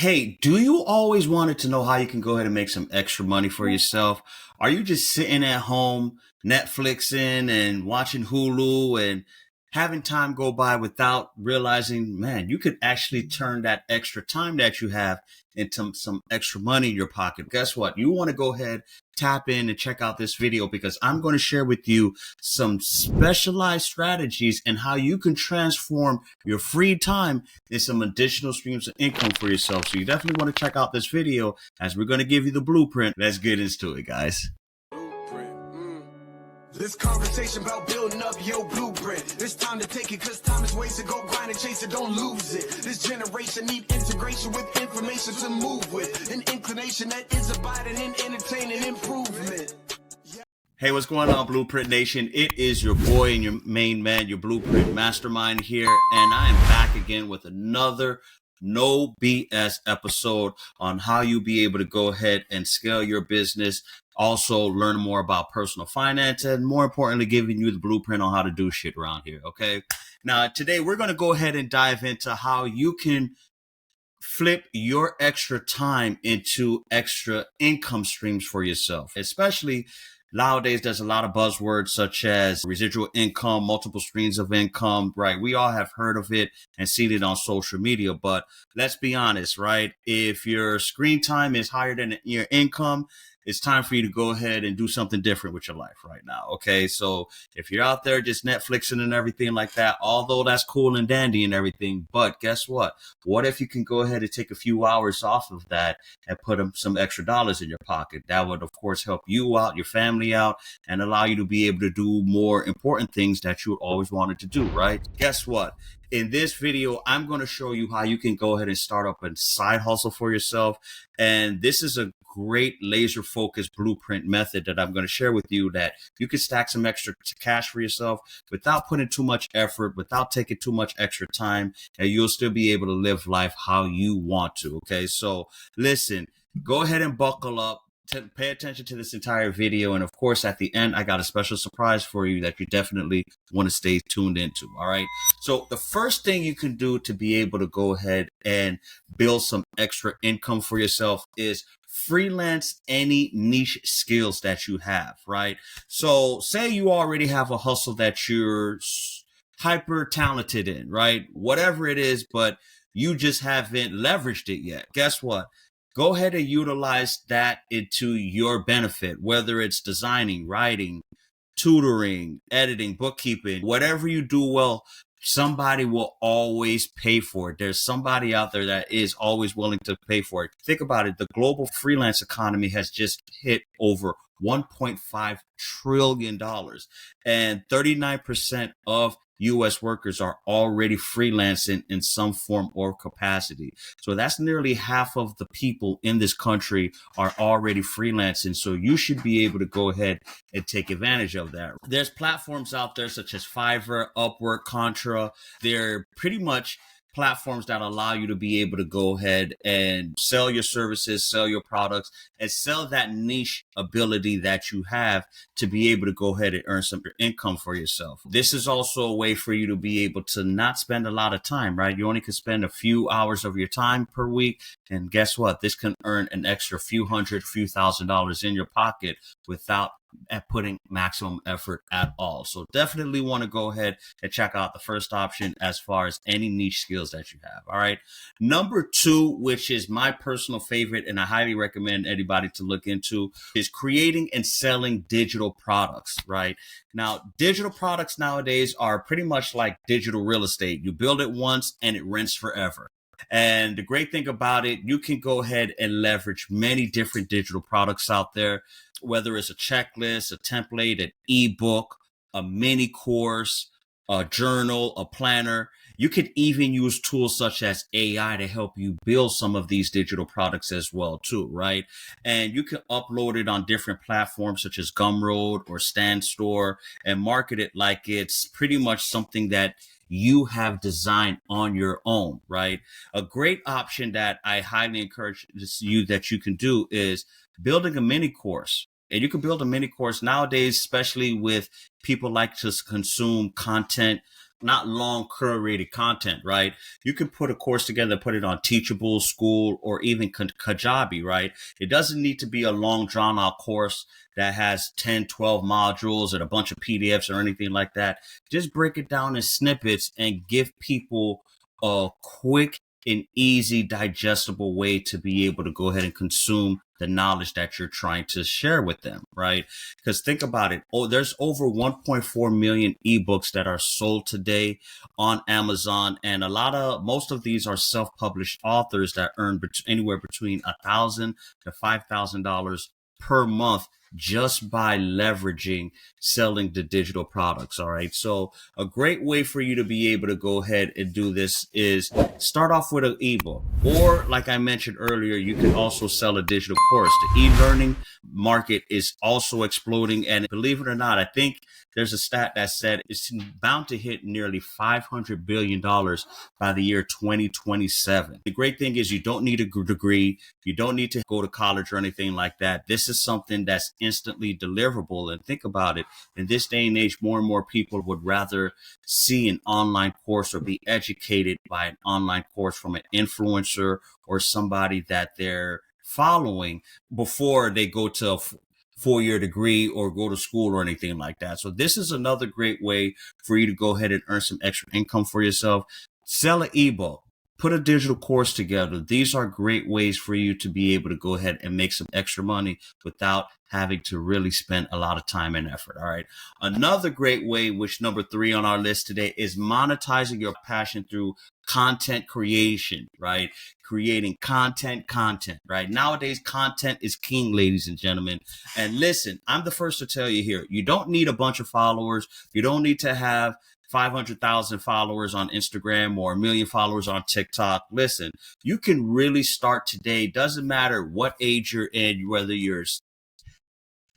Hey, do you always wanted to know how you can go ahead and make some extra money for yourself? Are you just sitting at home, Netflixing and watching Hulu and having time go by without realizing, man, you could actually turn that extra time that you have into some extra money in your pocket? Guess what? You want to go ahead, tap in and check out this video because I'm going to share with you some specialized strategies and how you can transform your free time and some additional streams of income for yourself. So you definitely want to check out this video as we're going to give you the blueprint. Let's get into it, guys. This conversation about building up your blueprint. It's time to take it, cause time is wasted. Go grind and chase it, don't lose it. This generation need integration with information to move with. An inclination that is abiding in entertaining improvement. Hey, what's going on, Blueprint Nation? It is your boy and your main man, your Blueprint Mastermind here, and I am back again with another no BS episode on how you be able to go ahead and scale your business. Also learn more about personal finance and more importantly, giving you the blueprint on how to do shit around here. Okay. Now today we're going to go ahead and dive into how you can flip your extra time into extra income streams for yourself. Especially nowadays, there's a lot of buzzwords such as residual income, multiple streams of income, right? We all have heard of it and seen it on social media, but let's be honest, right? If your screen time is higher than your income, it's time for you to go ahead and do something different with your life right now. Okay. So if you're out there just Netflixing and everything like that, although that's cool and dandy and everything, but guess what? What if you can go ahead and take a few hours off of that and put some extra dollars in your pocket? That would, of course, help you out, your family out, and allow you to be able to do more important things that you always wanted to do, right? Guess what? In this video, I'm going to show you how you can go ahead and start up a side hustle for yourself. And this is a great laser focused blueprint method that I'm going to share with you that you can stack some extra cash for yourself without putting too much effort, without taking too much extra time, and you'll still be able to live life how you want to. Okay. So listen, go ahead and buckle up. Pay attention to this entire video. And of course, at the end, I got a special surprise for you that you definitely want to stay tuned into. All right. So the first thing you can do to be able to go ahead and build some extra income for yourself is freelance any niche skills that you have, right? So say you already have a hustle that you're hyper talented in, right? Whatever it is, but you just haven't leveraged it yet. Guess what? Go ahead and utilize that into your benefit, whether it's designing, writing, tutoring, editing, bookkeeping, whatever you do well, somebody will always pay for it. There's somebody out there that is always willing to pay for it. Think about it. The global freelance economy has just hit over $1.5 trillion and 39% of U.S. workers are already freelancing in some form or capacity. So that's nearly half of the people in this country are already freelancing. So you should be able to go ahead and take advantage of that. There's platforms out there such as Fiverr, Upwork, Contra. They're pretty much platforms that allow you to be able to go ahead and sell your services, sell your products, and sell that niche ability that you have to be able to go ahead and earn some income for yourself. This is also a way for you to be able to not spend a lot of time, right? You only can spend a few hours of your time per week. And guess what? This can earn an extra few $1,000s in your pocket without putting maximum effort at all. So definitely want to go ahead and check out the first option as far as any niche skills that you have. All right. Number two, which is my personal favorite, and I highly recommend anybody to look into, is creating and selling digital products, right? Now, digital products nowadays are pretty much like digital real estate. You build it once and it rents forever. And the great thing about it, you can go ahead and leverage many different digital products out there, whether it's a checklist, a template, an ebook, a mini course, a journal, a planner. You could even use tools such as AI to help you build some of these digital products as well too, right? And you can upload it on different platforms such as Gumroad or Standstore and market it like it's pretty much something that you have designed on your own, right? A great option that I highly encourage you that you can do is building a mini course. And you can build a mini course nowadays, especially with people like to consume content not long curated content, right? You can put a course together, put it on Teachable, School, or even Kajabi, right? It doesn't need to be a long drawn out course that has 10, 12 modules and a bunch of PDFs or anything like that. Just break it down in snippets and give people a quick and easy, digestible way to be able to go ahead and consume the knowledge that you're trying to share with them, right? Because think about it. Oh, there's over 1.4 million ebooks that are sold today on Amazon. And most of these are self-published authors that earn anywhere between $1,000 to $5,000 per month just by leveraging selling the digital products. All right. So a great way for you to be able to go ahead and do this is start off with an ebook, or like I mentioned earlier, you can also sell a digital course. The e-learning market is also exploding. And believe it or not, I think there's a stat that said it's bound to hit nearly $500 billion by the year 2027. The great thing is you don't need a degree. You don't need to go to college or anything like that. This is something that's instantly deliverable. And think about it. In this day and age, more and more people would rather see an online course or be educated by an online course from an influencer or somebody that they're following before they go to a 4-year degree or go to school or anything like that. So this is another great way for you to go ahead and earn some extra income for yourself. Sell an ebook. Put a digital course together. These are great ways for you to be able to go ahead and make some extra money without having to really spend a lot of time and effort. All right. Another great way, which number 3 on our list today, is monetizing your passion through content creation, right? Creating content, right? Nowadays, content is king, ladies and gentlemen. And listen, I'm the first to tell you here, you don't need a bunch of followers. You don't need to have 500,000 followers on Instagram or 1 million followers on TikTok. Listen, you can really start today. Doesn't matter what age you're in, whether you're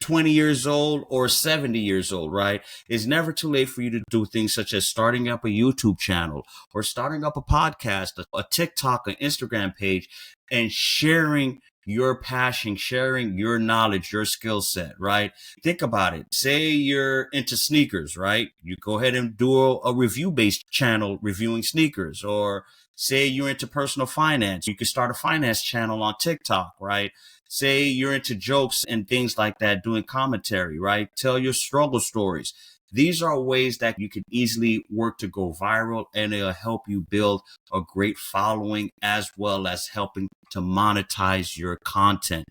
20 years old or 70 years old, right? It's never too late for you to do things such as starting up a YouTube channel or starting up a podcast, a TikTok, an Instagram page, and sharing your passion, sharing your knowledge, your skill set, right? Think about it. Say you're into sneakers, right? You go ahead and do a review-based channel reviewing sneakers. Or say you're into personal finance. You can start a finance channel on TikTok, right? Say you're into jokes and things like that, doing commentary, right? Tell your struggle stories. These are ways that you can easily work to go viral, and it'll help you build a great following as well as helping to monetize your content.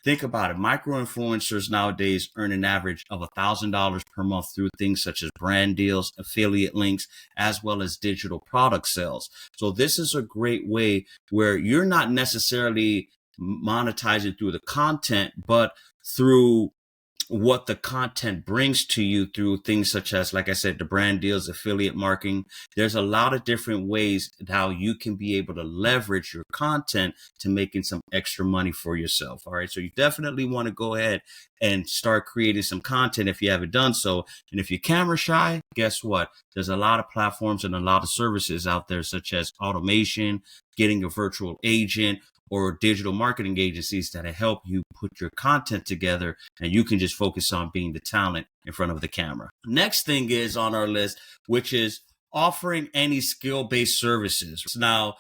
Think about it. Micro influencers nowadays earn an average of $1,000 per month through things such as brand deals, affiliate links, as well as digital product sales. So this is a great way where you're not necessarily monetizing through the content, but through what the content brings to you through things such as, like I said, the brand deals, affiliate marketing. There's a lot of different ways how you can be able to leverage your content to making some extra money for yourself. All right. So you definitely want to go ahead and start creating some content if you haven't done so. And if you're camera shy, guess what? There's a lot of platforms and a lot of services out there, such as automation, getting a virtual agent, or digital marketing agencies that help you put your content together, and you can just focus on being the talent in front of the camera. Next thing is on our list, which is offering any skill-based services. Now,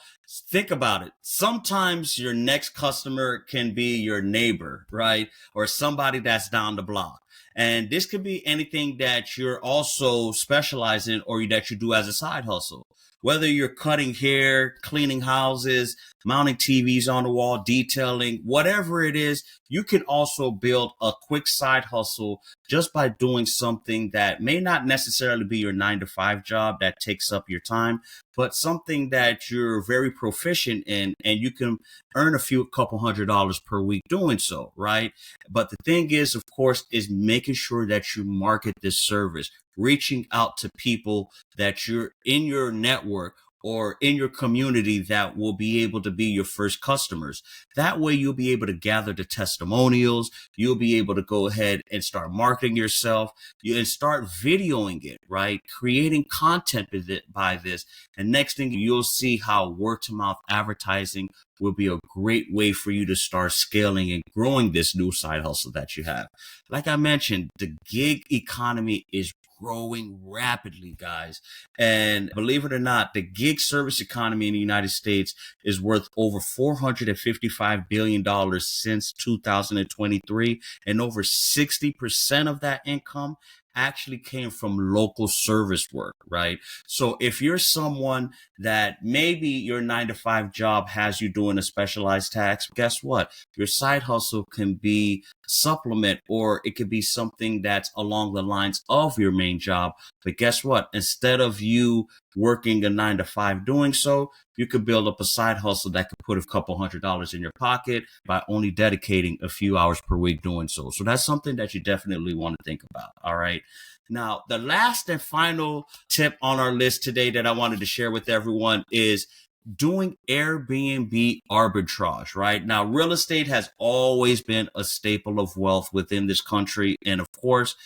think about it. Sometimes your next customer can be your neighbor, right? Or somebody that's down the block. And this could be anything that you're also specialized in or that you do as a side hustle. Whether you're cutting hair, cleaning houses, mounting TVs on the wall, detailing, whatever it is, you can also build a quick side hustle just by doing something that may not necessarily be your 9-to-5 job that takes up your time, but something that you're very proficient in, and you can earn a couple $100s per week doing so, right? But the thing is, of course, is making sure that you market this service, reaching out to people that you're in your network or in your community that will be able to be your first customers. That way you'll be able to gather the testimonials. You'll be able to go ahead and start marketing yourself and start videoing it, right? Creating content with it by this. And next thing, you'll see how word to mouth advertising will be a great way for you to start scaling and growing this new side hustle that you have. Like I mentioned, the gig economy is growing rapidly, guys. And believe it or not, the gig service economy in the United States is worth over $455 billion since 2023. And over 60% of that income actually came from local service work, right? So if you're someone that maybe your 9-to-5 job has you doing a specialized tax, guess what? Your side hustle can be supplement, or it could be something that's along the lines of your main job. But guess what? Instead of you working a 9-to-5 doing so, you could build up a side hustle that could put a couple $100s in your pocket by only dedicating a few hours per week doing so. So that's something that you definitely want to think about. All right. Now, the last and final tip on our list today that I wanted to share with everyone is doing Airbnb arbitrage, right? Now, real estate has always been a staple of wealth within this country. And of course,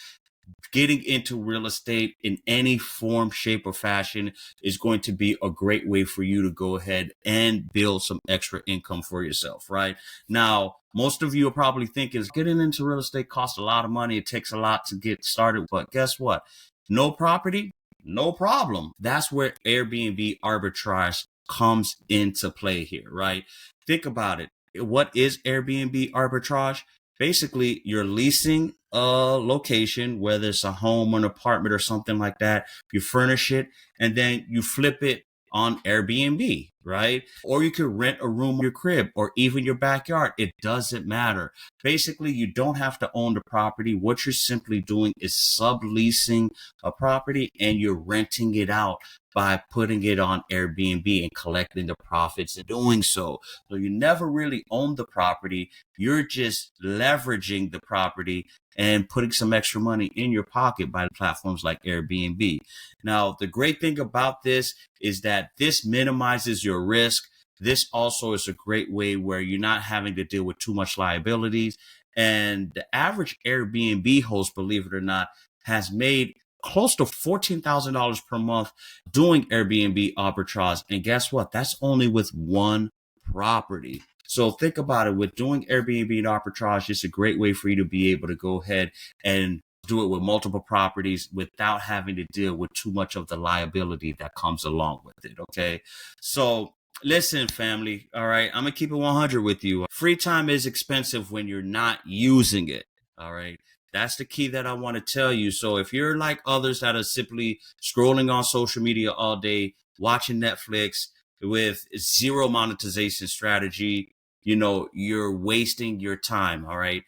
getting into real estate in any form, shape, or fashion is going to be a great way for you to go ahead and build some extra income for yourself, right? Now, most of you are probably thinking getting into real estate costs a lot of money. It takes a lot to get started. But guess what? No property, no problem. That's where Airbnb arbitrage comes into play here, right? Think about it. What is Airbnb arbitrage? Basically, you're leasing a location, whether it's a home or an apartment or something like that. You furnish it and then you flip it on Airbnb, right? Or you could rent a room in your crib or even your backyard. It doesn't matter. Basically, you don't have to own the property. What you're simply doing is subleasing a property and you're renting it out by putting it on Airbnb and collecting the profits in doing so. So you never really own the property. You're just leveraging the property and putting some extra money in your pocket by platforms like Airbnb. Now, the great thing about this is that this minimizes your risk. This also is a great way where you're not having to deal with too much liabilities. And the average Airbnb host, believe it or not, has made close to $14,000 per month doing Airbnb arbitrage. And guess what? That's only with one property. So think about it. With doing Airbnb arbitrage, it's a great way for you to be able to go ahead and do it with multiple properties without having to deal with too much of the liability that comes along with it. Okay. So listen, family. All right. I'm going to keep it 100 with you. Free time is expensive when you're not using it. All right. That's the key that I want to tell you. So if you're like others that are simply scrolling on social media all day, watching Netflix with zero monetization strategy, you're wasting your time. All right.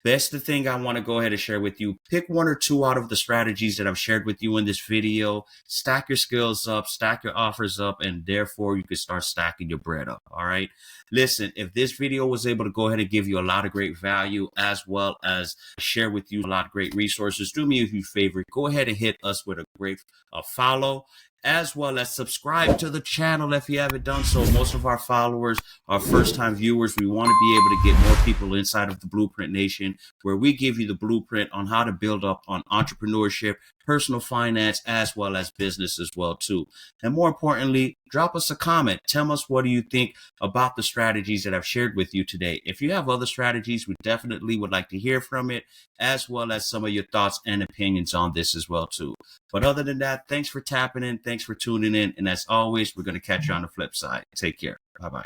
That's the thing I want to go ahead and share with you. Pick one or two out of the strategies that I've shared with you in this video. Stack your skills up, stack your offers up, and therefore you can start stacking your bread up. All right. Listen, if this video was able to go ahead and give you a lot of great value as well as share with you a lot of great resources, do me a huge favor. Go ahead and hit us with a great follow, as well as subscribe to the channel if you haven't done so. Most of our followers are first-time viewers. We want to be able to get more people inside of the Blueprint Nation, where we give you the blueprint on how to build up on entrepreneurship, personal finance, as well as business as well too. And more importantly, drop us a comment. Tell us what do you think about the strategies that I've shared with you today. If you have other strategies, we definitely would like to hear from it, as well as some of your thoughts and opinions on this as well too. But other than that, thanks for tapping in. Thanks for tuning in. And as always, we're going to catch you on the flip side. Take care. Bye-bye.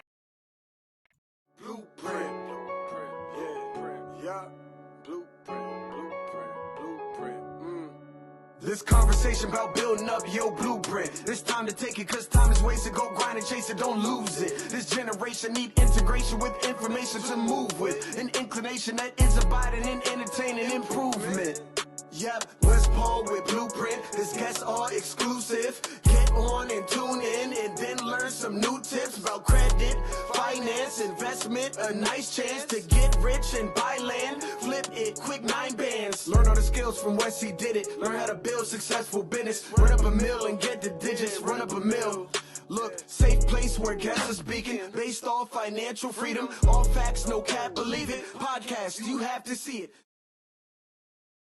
Blueprint. Yeah. Blueprint. This conversation about building up your blueprint. It's time to take it, cause time is wasted. Go grind and chase it, don't lose it. This generation need integration with information to move with. An inclination that is abiding in entertaining improvement. Yep, West Paul with Blueprint. This guests are exclusive. Get on and tune in and then learn some new tips about credit, finance, investment. A nice chance to get rich and buy land. Flip it, quick 9 bands. Learn all the skills from Wes, he did it. Learn how to build successful business. Run up a mill and get the digits. Run up a mill. Look, safe place where guests are speaking. Based off financial freedom. All facts, no cap, believe it. Podcast, you have to see it.